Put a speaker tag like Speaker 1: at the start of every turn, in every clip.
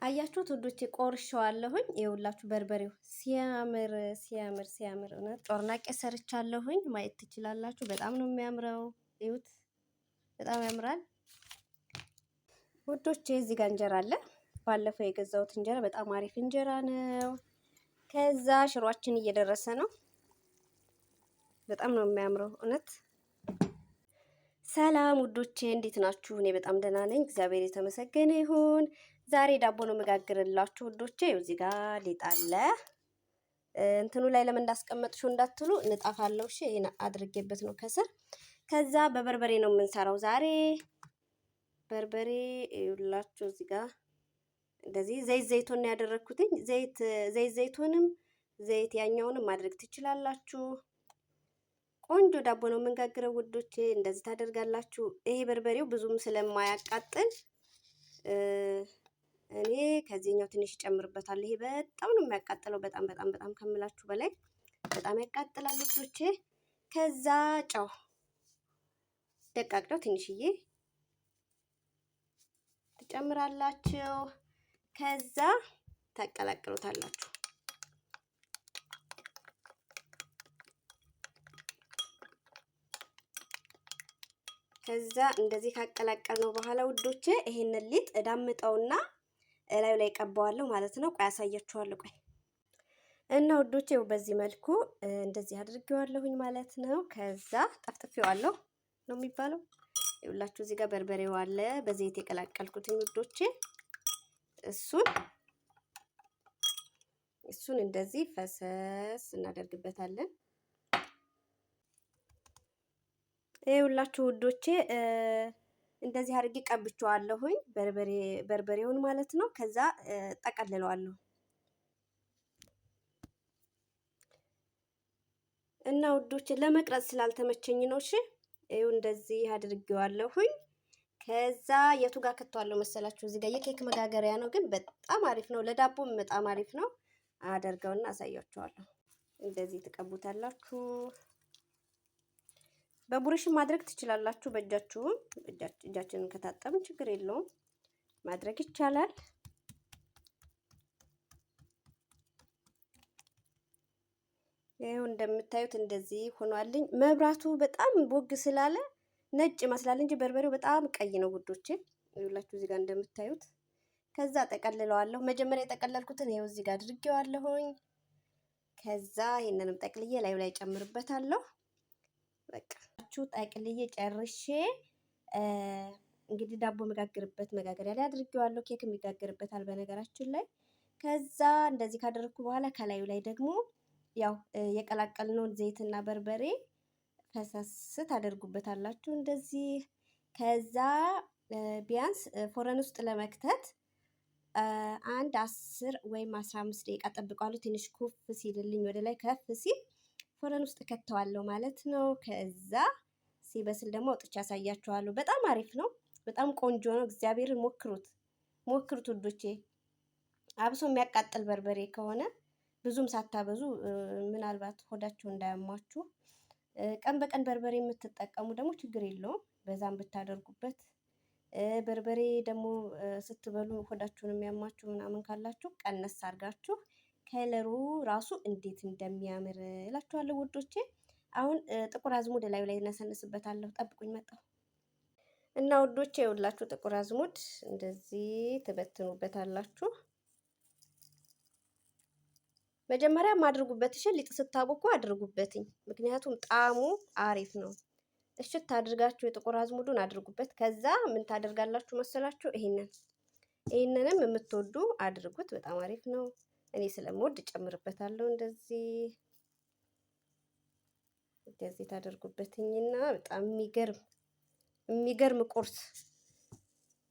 Speaker 1: አያችሁት ውዶቼ ቆርሼዋለሁኝ። ይኸውላችሁ በርበሬው ሲያምር ሲያምር ሲያምር እውነት ጮርናቄ ሰርቻለሁኝ። ማየት ትችላላችሁ። በጣም ነው የሚያምረው። እዩት፣ በጣም ያምራል ውዶቼ። እዚህ ጋር እንጀራ አለ። ባለፈው የገዛሁት እንጀራ በጣም አሪፍ እንጀራ ነው። ከዛ ሽሯችን እየደረሰ ነው። በጣም ነው የሚያምረው እውነት። ሰላም ውዶቼ እንዴት ናችሁ? እኔ በጣም ደህና ነኝ፣ እግዚአብሔር የተመሰገነ ይሁን። ዛሬ ዳቦ ነው መጋግርላችሁ ውዶቼ። እዚህ ጋር ሊጥ አለ። እንትኑ ላይ ለምን እንዳስቀመጥሽው እንዳትሉ ንጣፍ አለው። እሺ ይሄን አድርጌበት ነው ከስር። ከዛ በበርበሬ ነው የምንሰራው ዛሬ። በርበሬ ይውላችሁ እዚህ ጋር እንደዚህ ዘይቱን ነው ያደረኩትኝ። ዘይቱንም ዘይት ያኛውንም ማድረግ ትችላላችሁ። ቆንጆ ዳቦ ነው የምንጋግረው ውዶቼ። እንደዚህ ታደርጋላችሁ። ይሄ በርበሬው ብዙም ስለማያቃጥል እኔ ከዚህኛው ትንሽ ጨምርበታለሁ። ይሄ በጣም ነው የሚያቃጥለው፣ በጣም በጣም በጣም ከምላችሁ በላይ በጣም ያቃጥላል ውዶቼ። ከዛ ጨው ደቃቅ ጨው ትንሽዬ ትጨምራላችሁ። ከዛ ታቀላቅሉታላችሁ። ከዛ እንደዚህ ካቀላቀልነው በኋላ ውዶቼ ይሄንን ሊጥ እዳምጠውና እላዩ ላይ ቀባዋለሁ ማለት ነው። ቆይ አሳያችኋለሁ። ቆይ እና ውዶቼ በዚህ መልኩ እንደዚህ አድርጌዋለሁኝ ማለት ነው። ከዛ ጠፍጥፌዋለሁ ነው የሚባለው። ይኸውላችሁ እዚህ ጋር በርበሬው አለ በዘይት የቀላቀልኩትኝ ውዶቼ። እሱን እንደዚህ ፈሰስ እናደርግበታለን። ይኸውላችሁ ውዶቼ እንደዚህ አድርጌ ቀብቼዋለሁኝ በርበሬውን ማለት ነው። ከዛ ጠቀልለዋለሁ እና ውዶቼ ለመቅረጽ ስላልተመቸኝ ነው። እሺ ይኸው እንደዚህ አድርጌዋለሁኝ። ከዛ የቱ ጋር ከተዋለሁ መሰላችሁ? እዚህ ጋር የኬክ መጋገሪያ ነው፣ ግን በጣም አሪፍ ነው። ለዳቦም በጣም አሪፍ ነው። አደርገውና አሳያችኋለሁ። እንደዚህ ትቀቡታላችሁ። በቡርሽም ማድረግ ትችላላችሁ። በእጃችሁም እጃችንን ከታጠብን ችግር የለውም ማድረግ ይቻላል። ይሄው እንደምታዩት እንደዚህ ሆኗልኝ። መብራቱ በጣም ቦግ ስላለ ነጭ ይመስላል እንጂ በርበሬው በጣም ቀይ ነው ውዶቼ። ይኸውላችሁ እዚህ ጋር እንደምታዩት። ከዛ ጠቀልለዋለሁ። መጀመሪያ የጠቀለልኩትን ይሄው እዚህ ጋር አድርጌዋለሁኝ። ከዛ ይሄንንም ጠቅልዬ ላዩ ላይ ጨምርበታለሁ። በቃ ጠቅልዬ ጨርሼ እንግዲህ ዳቦ መጋገርበት መጋገሪያ ላይ አድርጌዋለሁ። ኬክ የሚጋገርበታል በነገራችን ላይ። ከዛ እንደዚህ ካደረኩ በኋላ ከላዩ ላይ ደግሞ ያው የቀላቀልነውን ዘይትና በርበሬ ፈሰስ ታደርጉበታላችሁ እንደዚህ። ከዛ ቢያንስ ፎረን ውስጥ ለመክተት አንድ 10 ወይም 15 ደቂቃ ጠብቀዋለሁ። ትንሽ ኩፍ ሲልልኝ ወደ ላይ ከፍ ሲል ፎረን ውስጥ ከተዋለሁ ማለት ነው። ከዛ ሲበስል ደግሞ አውጥቼ ያሳያችኋለሁ። በጣም አሪፍ ነው፣ በጣም ቆንጆ ነው። እግዚአብሔርን ሞክሩት ውዶቼ። አብሶ የሚያቃጥል በርበሬ ከሆነ ብዙም ሳታበዙ፣ ምናልባት ሆዳችሁ እንዳያሟችሁ። ቀን በቀን በርበሬ የምትጠቀሙ ደግሞ ችግር የለውም፣ በዛም ብታደርጉበት። በርበሬ ደግሞ ስትበሉ ሆዳችሁን የሚያሟችሁ ምናምን ካላችሁ ቀነስ አድርጋችሁ። ከለሩ ራሱ እንዴት እንደሚያምር እላችኋለሁ ውዶቼ። አሁን ጥቁር አዝሙድ ላዩ ላይ እነሰንስበታለሁ። ጠብቁኝ መጣሁ እና ውዶቼ። ይኸውላችሁ ጥቁር አዝሙድ እንደዚህ ትበትኑበታላችሁ። መጀመሪያ አድርጉበት። እሺ ሊጥ ስታቦኩ አድርጉበትኝ፣ ምክንያቱም ጣዕሙ አሪፍ ነው። እሽት አድርጋችሁ የጥቁር አዝሙዱን አድርጉበት። ከዛ ምን ታደርጋላችሁ መሰላችሁ? ይሄንንም የምትወዱ አድርጉት፣ በጣም አሪፍ ነው። እኔ ስለምወድ እጨምርበታለሁ። እንደዚህ ታደርጉበትኝና በጣም የሚገርም ቁርስ።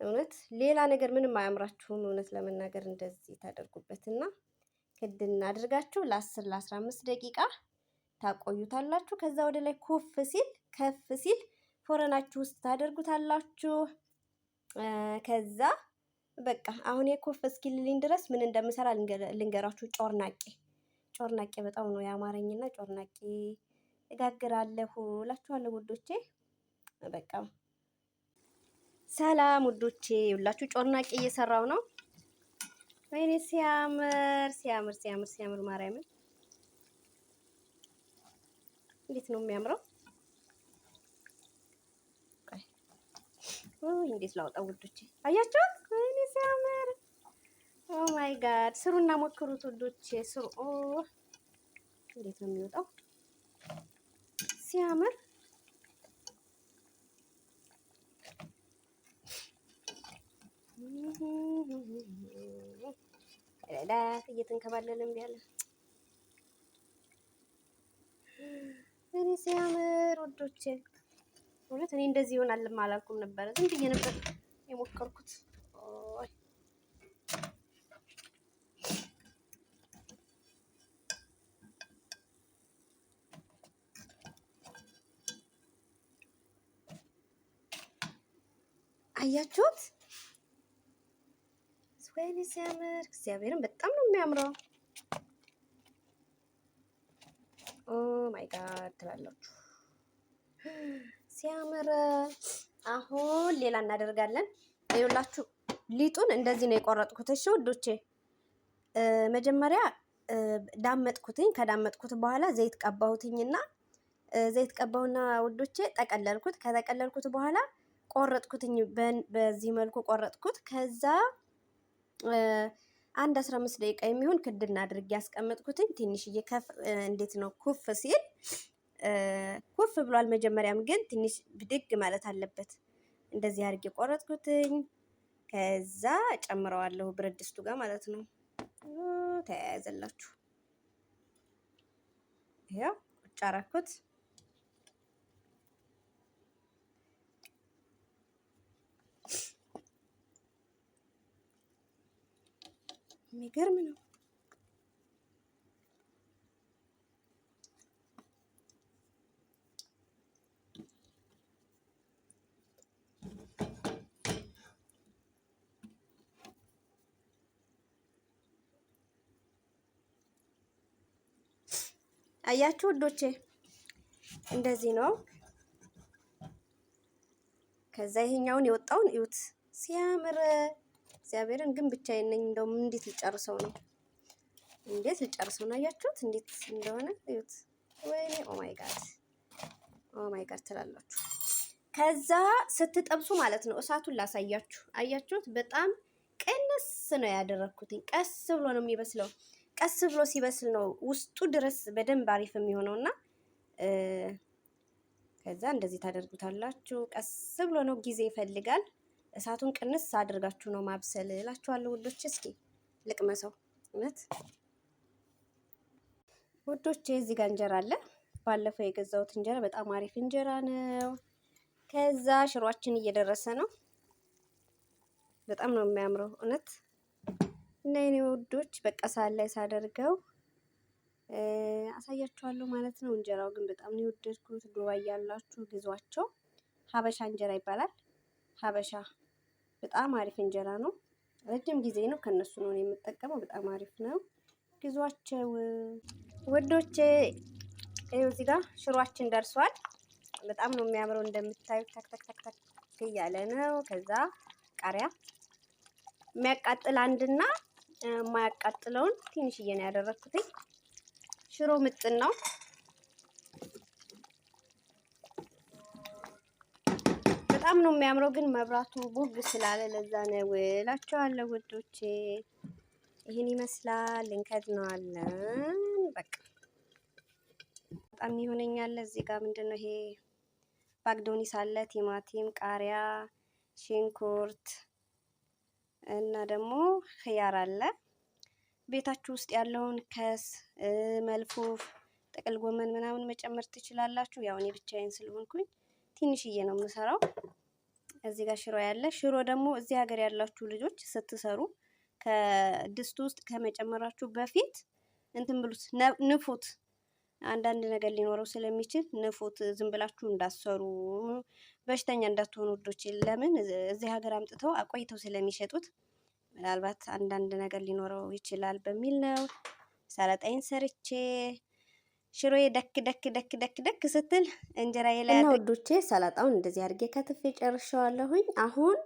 Speaker 1: እውነት ሌላ ነገር ምንም አያምራችሁም። እውነት ለመናገር እንደዚህ ታደርጉበትና ክድን አድርጋችሁ ለ10 ለ15 ደቂቃ ታቆዩታላችሁ። ከዛ ወደ ላይ ከፍ ሲል ፎረናችሁ ውስጥ ታደርጉታላችሁ። ከዛ በቃ አሁን የኮፍ እስኪልልኝ ድረስ ምን እንደምሰራ ልንገራችሁ። ጮርናቄ በጣም ነው ያማረኝና ጮርናቄ እጋግራለሁ እላችኋለሁ ውዶቼ። በቃ ሰላም ውዶቼ፣ ይኸውላችሁ ጮርናቄ እየሰራው ነው። ወይኔ ሲያምር ሲያምር ሲያምር ሲያምር ማርያምን እንዴት ነው የሚያምረው! እንዴት ላውጣው ውዶቼ፣ አያችሁት? ወይኔ ሲያምር! ኦ ማይ ጋድ! ስሩና ሞክሩት ውዶቼ፣ ስሩ። እንዴት ነው የሚወጣው! ሲያምር! እየተንከባለለም ያለ እኔ ሲያምር ወዶቼ፣ እውነት እኔ እንደዚህ ይሆናል አላልኩም ነበረ። ዝም ብዬ ነበር የሞከርኩት። አያችሁት? ወይኔ ሲያምር! እግዚአብሔርን በጣም ነው የሚያምረው። ኦ ማይ ጋድ ትላላችሁ። ሲያምር! አሁን ሌላ እናደርጋለን። ይኸውላችሁ ሊጡን እንደዚህ ነው የቆረጥኩት። እሺ ውዶቼ፣ መጀመሪያ ዳመጥኩትኝ። ከዳመጥኩት በኋላ ዘይት ቀባሁትኝና ዘይት ቀባሁና ውዶቼ ጠቀለልኩት። ከተቀለልኩት በኋላ ቆረጥኩትኝ። በዚህ መልኩ ቆረጥኩት። ከዛ አንድ 15 ደቂቃ የሚሆን ክድና አድርጌ ያስቀመጥኩትኝ። ትንሽዬ እንዴት ነው ኩፍ ሲል ኩፍ ብሏል። መጀመሪያም ግን ትንሽ ብድግ ማለት አለበት። እንደዚህ አድርጌ ቆረጥኩትኝ። ከዛ ጨምረዋለሁ ብረት ድስቱ ጋር ማለት ነው። ተያያዘላችሁ። ይሄው ቁጭ አደረኩት። የሚገርም ነው። አያችሁ ውዶቼ፣ እንደዚህ ነው። ከዛ ይሄኛውን የወጣውን እዩት፣ ሲያምር! እግዚአብሔርን ግን ብቻዬን ነኝ። እንደውም እንዴት ልጨርሰው ነው? እንዴት ልጨርሰው ነው? አያችሁት እንዴት እንደሆነ እዩት። ወይኔ ኦ ማይ ጋድ ትላላችሁ። ከዛ ስትጠብሱ ማለት ነው እሳቱን ላሳያችሁ። አያችሁት? በጣም ቀንስ ነው ያደረኩትኝ። ቀስ ብሎ ነው የሚበስለው። ቀስ ብሎ ሲበስል ነው ውስጡ ድረስ በደንብ አሪፍ የሚሆነውና ከዛ እንደዚህ ታደርጉታላችሁ። ቀስ ብሎ ነው፣ ጊዜ ይፈልጋል። እሳቱን ቅንስ አድርጋችሁ ነው ማብሰል እላችኋለሁ ውዶች። እስኪ ልቅመሰው። እውነት ውዶች፣ እዚህ ጋር እንጀራ አለ። ባለፈው የገዛሁት እንጀራ በጣም አሪፍ እንጀራ ነው። ከዛ ሽሯችን እየደረሰ ነው። በጣም ነው የሚያምረው እውነት። እና የኔ ውዶች በቃ ሳል ላይ ሳደርገው አሳያችኋለሁ ማለት ነው። እንጀራው ግን በጣም ነው የወደድኩት። ዱባይ ያላችሁ ግዟቸው። ሀበሻ እንጀራ ይባላል። ሀበሻ በጣም አሪፍ እንጀራ ነው። ረጅም ጊዜ ነው ከነሱ ነው የምጠቀመው። በጣም አሪፍ ነው፣ ግዟቸው ውዶቼ። ይኸው እዚህ ጋር ሽሯችን ደርሷል። በጣም ነው የሚያምረው እንደምታዩት። ተክ እያለ ነው። ከዛ ቃሪያ የሚያቃጥል አንድና የማያቃጥለውን ትንሽዬ ነው ያደረኩትኝ። ሽሮ ምጥን ነው። በጣም ነው የሚያምረው፣ ግን መብራቱ ቦግ ስላለ ለዛ ነው እላችኋለሁ ውዶቼ። ይህን ይመስላል። እንከድነዋለን። በቃ በጣም ይሆነኛል። እዚህ ጋር ምንድነው ይሄ ባግዶኒስ አለ፣ ቲማቲም፣ ቃሪያ፣ ሽንኩርት እና ደግሞ ኽያር አለ። ቤታችሁ ውስጥ ያለውን ከስ፣ መልፉፍ፣ ጥቅል ጎመን ምናምን መጨመር ትችላላችሁ። ያው እኔ ብቻዬን ስለሆንኩኝ ትንሽዬ ነው የምሰራው። እዚህ ጋር ሽሮ ያለ። ሽሮ ደግሞ እዚህ ሀገር ያላችሁ ልጆች ስትሰሩ ከድስቱ ውስጥ ከመጨመራችሁ በፊት እንትን ብሉት፣ ንፉት። አንዳንድ ነገር ሊኖረው ስለሚችል ንፉት። ዝም ብላችሁ እንዳሰሩ፣ በሽተኛ እንዳትሆኑ ውዶች። ለምን እዚህ ሀገር አምጥተው አቆይተው ስለሚሸጡት ምናልባት አንዳንድ ነገር ሊኖረው ይችላል በሚል ነው። ሰላጣይን ሰርቼ ሽሮዬ ደክ ስትል እንጀራዬ ላይ እና ውዶቼ ሰላጣውን እንደዚህ አድርጌ ከትፌ ጨርሻለሁኝ። አሁን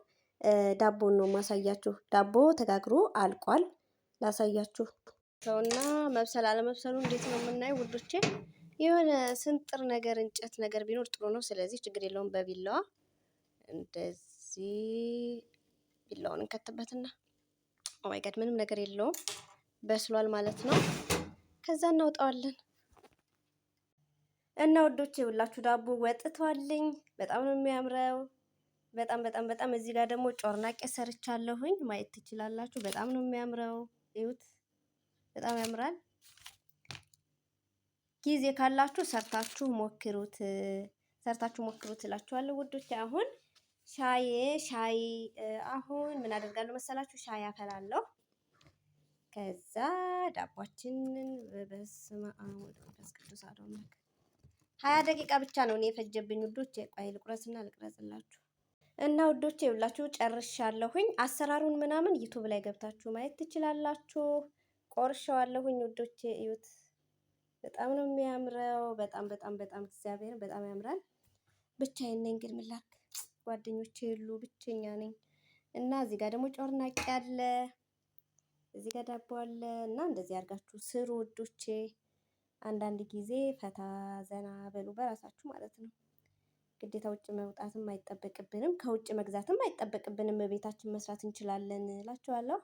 Speaker 1: ዳቦን ነው ማሳያችሁ። ዳቦ ተጋግሮ አልቋል። ላሳያችሁ ሰውና መብሰል አለመብሰሉ እንዴት ነው የምናየው ውዶቼ። የሆነ ስንጥር ነገር እንጨት ነገር ቢኖር ጥሩ ነው። ስለዚህ ችግር የለውም። በቢላዋ እንደዚህ ቢላዋን እንከትበትና ኦ ማይ ጋድ ምንም ነገር የለውም። በስሏል ማለት ነው። ከዛ እናውጣዋለን እና ውዶቼ ሁላችሁ ዳቦ ወጥቷልኝ በጣም ነው የሚያምረው። በጣም በጣም በጣም እዚህ ጋር ደግሞ ጮርናቄ ሰርቻለሁኝ ማየት ትችላላችሁ። በጣም ነው የሚያምረው። እዩት፣ በጣም ያምራል። ጊዜ ካላችሁ ሰርታችሁ ሞክሩት እላችኋለሁ ውዶቼ። አሁን አሁን ምን አደርጋለሁ መሰላችሁ? ሻይ አፈላለሁ። ከዛ ዳቧችንን በስመ አብ ወወልድ ወመንፈስ ቅዱስ አሐዱ አምላክ 20 ደቂቃ ብቻ ነው እኔ የፈጀብኝ ውዶቼ። ቆይ ልቁረስና ልቅረጽላችሁ እና ውዶቼ ይኸውላችሁ ጨርሻለሁኝ። አሰራሩን ምናምን ዩቲዩብ ላይ ገብታችሁ ማየት ትችላላችሁ። ቆርሻዋለሁኝ ውዶቼ እዩት። በጣም ነው የሚያምረው። በጣም በጣም በጣም እግዚአብሔር በጣም ያምራል። ብቻዬን ነኝ ግን ምን ላድርግ፣ ጓደኞቼ የሉ፣ ብቸኛ ነኝ እና እዚህ ጋር ደግሞ ጮርናቄ አለ፣ እዚህ ጋር ዳቦ አለ እና እንደዚህ አድርጋችሁ ስሩ ውዶቼ። አንዳንድ ጊዜ ፈታ ዘና በሉ በራሳችሁ ማለት ነው። ግዴታ ውጭ መውጣትም አይጠበቅብንም፣ ከውጭ መግዛትም አይጠበቅብንም። ቤታችን መስራት እንችላለን እላችኋለሁ።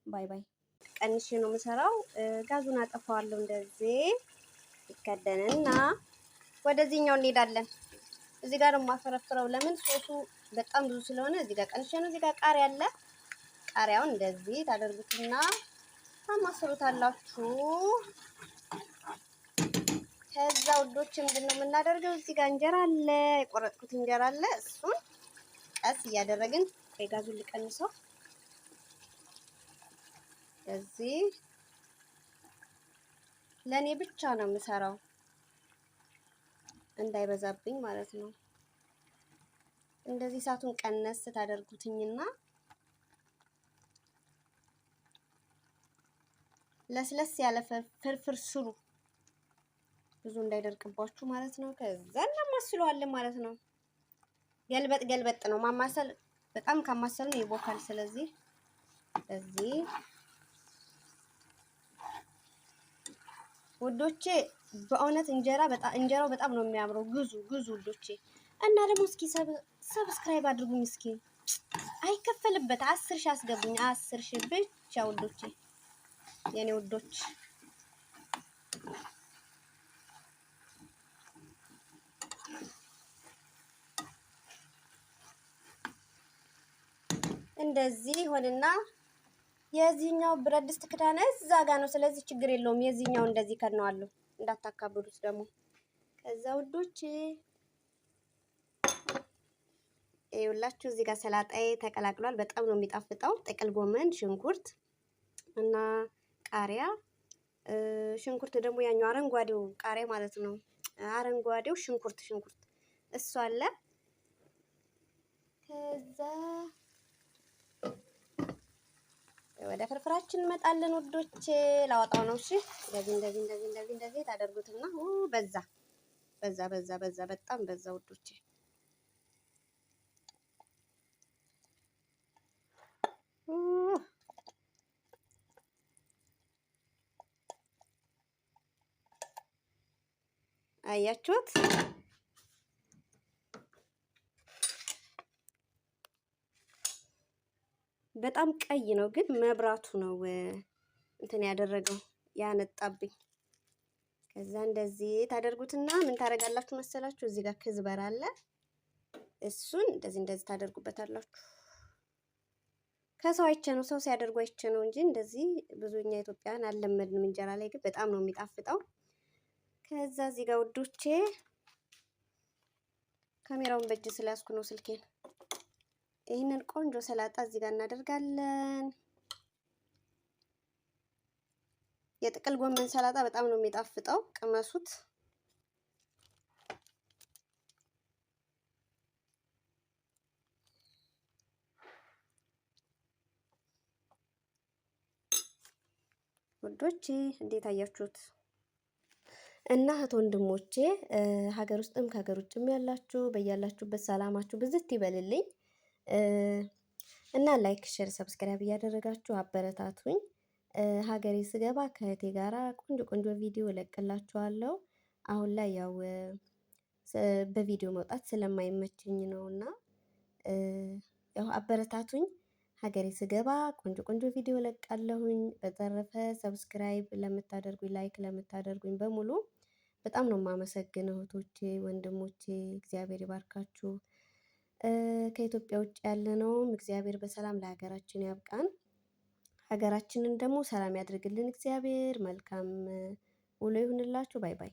Speaker 1: ባይ ባይ። ቀንሼ ነው የምሰራው። ጋዙን አጠፋዋለሁ እንደዚህ ይከደንና ወደዚህኛው እንሄዳለን። እዚህ ጋር ማፈረፍረው ለምን ሶሱ በጣም ብዙ ስለሆነ እዚህ ጋር ቀንሼ ነው። እዚህ ጋር ቃሪያ አለ። ቃሪያውን እንደዚህ ታደርጉትና ታማስሩታላችሁ። ከዛ ውዶች ምንድነው የምናደርገው? እዚህ ጋር እንጀራ አለ፣ የቆረጥኩት እንጀራ አለ። እሱን ቀስ እያደረግን ጋዙን ልቀንሰው እዚህ ለኔ ብቻ ነው የምሰራው እንዳይበዛብኝ ማለት ነው። እንደዚህ እሳቱን ቀነስ ታደርጉትኝና ለስለስ ያለ ፍርፍር ስሩ፣ ብዙ እንዳይደርቅባችሁ ማለት ነው። ከዛ እናማስለዋለን ማለት ነው። ገልበጥ ገልበጥ ነው ማማሰል። በጣም ካማሰል ነው ይቦካል። ስለዚህ እዚህ ውዶቼ በእውነት እንጀራው በጣም ነው የሚያምረው። ግዙ ውዶቼ። እና ደግሞ እስኪ ሰብስክራይብ አድርጉኝ እስኪ፣ አይከፈልበት 10 ሺህ አስገቡኝ። 10 ሺህ ብቻ ውዶቼ፣ የኔ ውዶች። እንደዚህ ሆነና የዚህኛው ብረት ድስት ክዳን እዛ ጋር ነው። ስለዚህ ችግር የለውም። የዚህኛው እንደዚህ ከድነዋለሁ፣ እንዳታካብዱት ደግሞ። ከዛ ውዶቼ ይኸውላችሁ እዚህ ጋር ሰላጣዬ ተቀላቅሏል። በጣም ነው የሚጣፍጠው። ጥቅል ጎመን፣ ሽንኩርት እና ቃሪያ። ሽንኩርት ደግሞ ያኛው አረንጓዴው ቃሪያ ማለት ነው። አረንጓዴው ሽንኩርት እሱ አለ። ከዛ ወደ ፍርፍራችን እንመጣለን ውዶቼ። ላወጣው ነው። እሺ እንደዚህ ታደርጉትና በዛ በጣም በዛ ውዶቼ። አያችሁት? በጣም ቀይ ነው፣ ግን መብራቱ ነው እንትን ያደረገው ያነጣብኝ። ከዛ እንደዚህ ታደርጉትና ምን ታደርጋላችሁ መሰላችሁ? እዚህ ጋር ክዝበር አለ። እሱን እንደዚህ ታደርጉበታላችሁ። ከሰው አይቼ ነው፣ ሰው ሲያደርጉ አይቼ ነው እንጂ እንደዚህ ብዙኛ ኢትዮጵያን አልለመድንም። እንጀራ ላይ ግን በጣም ነው የሚጣፍጠው። ከዛ እዚህ ጋር ውዶቼ ካሜራውን በእጅ ስለያዝኩ ነው ስልኬን። ይህንን ቆንጆ ሰላጣ እዚህ ጋር እናደርጋለን። የጥቅል ጎመን ሰላጣ በጣም ነው የሚጣፍጠው፣ ቅመሱት። ውዶቼ እንዴት አያችሁት? እና እህት ወንድሞቼ ሀገር ውስጥም ከሀገር ውጭም ያላችሁ በያላችሁበት ሰላማችሁ ብዝት ይበልልኝ እና ላይክ፣ ሼር፣ ሰብስክራይብ እያደረጋችሁ አበረታቱኝ። ሀገሬ ስገባ ከእህቴ ጋራ ቆንጆ ቆንጆ ቪዲዮ እለቅላችኋለሁ። አሁን ላይ ያው በቪዲዮ መውጣት ስለማይመቸኝ ነው እና ያው አበረታቱኝ። ሀገሬ ስገባ ቆንጆ ቆንጆ ቪዲዮ እለቃለሁኝ። በተረፈ ሰብስክራይብ ለምታደርጉኝ ላይክ ለምታደርጉኝ በሙሉ በጣም ነው የማመሰግነው እህቶቼ ወንድሞቼ እግዚአብሔር ይባርካችሁ። ከኢትዮጵያ ውጭ ያለነውም እግዚአብሔር በሰላም ለሀገራችን ያብቃን። ሀገራችንን ደግሞ ሰላም ያድርግልን እግዚአብሔር። መልካም ውሎ ይሁንላችሁ። ባይ ባይ